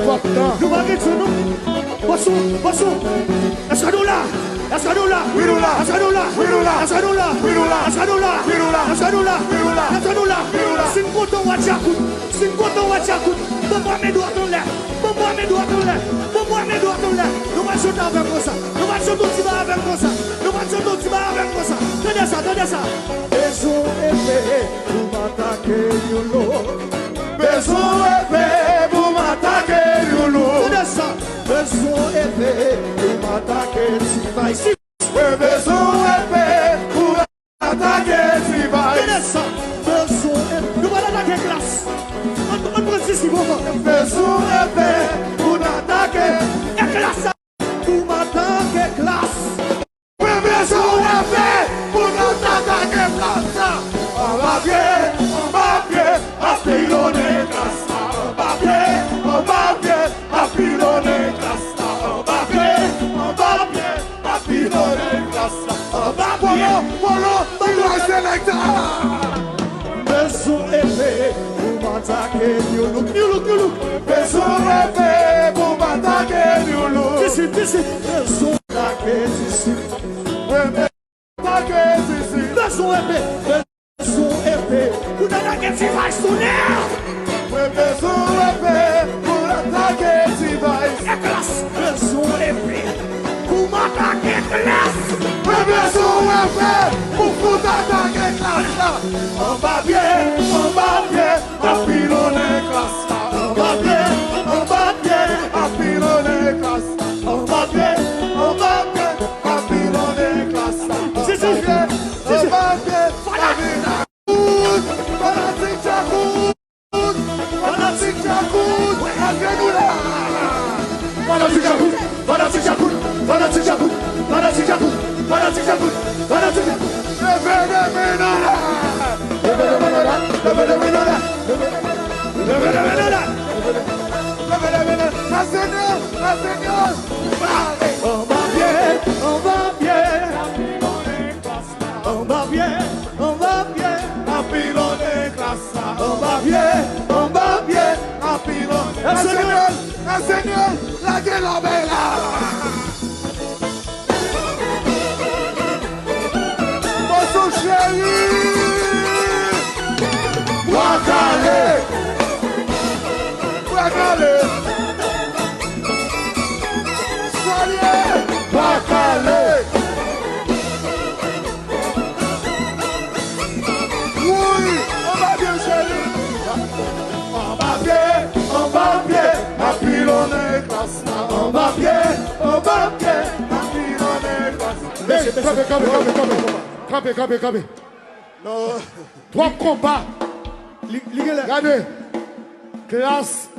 Nous va gagner sur nous. Bonjour. Est-ce que nous là? Est-ce que nous là? Oui, nous là. Est-ce que nous là? Oui, nous là. Est-ce que nous là? Oui, nous là. Est-ce que nous là? Oui, nous là. Est-ce que nous là? Oui, nous là. Est-ce que nous là? Oui, nous là. C'est une coton wachakout. C'est une coton wachakout. Pourquoi mes doigts dans l'air? Pourquoi mes doigts dans l'air? Pourquoi mes doigts dans l'air? Nous va chanter avec ça. Nous va chanter tout avec ça. Nous va chanter tout avec ça. Tenez ça. Besoin épée pour m'attaquer, Yolo. Besoin épée pour m'attaquer, Yolo. Tenez ça. Besoin épée pour m'attaquer, si va ici. Besoin épée pour m'attaquer, si va ici. Tenez ça. Besoin épée. Nous allons attaquer classe. On prend ici, bon. Besoin épée pour m'attaquer. Classe. Pour m'attaquer, classe. Besoin épée pour m'attaquer, classe. On va bien, à pilonner, classe. On va bien, à pilonner, classe. On va bien, à pilonner, classe. On va bien, polo, besoin épée pour m'attaquer, New look. Besoin épée pour m'attaquer, New look. D'ici, besoin d'attaquer, d'ici. Besoin épée pour attaquer, si va sonner. Besoin épée pour attaquer, si va classe. Besoin épée pour m'attaquer, classe. Besoin épée pour t'attaquer, classe. On va bien, à pilonner, classe. On va bien, à pilonner, classe. On va bien, à pilonner, classe. C'est ça. Seigneur, la gueule en bella. Mon chéri, Wakale, soyez Wakale. Oui, on va bien chéri. On va bien, à pilonner classe. On va bien, à pilonner classe. Campé. Non. 3 combats. Regardez. Classe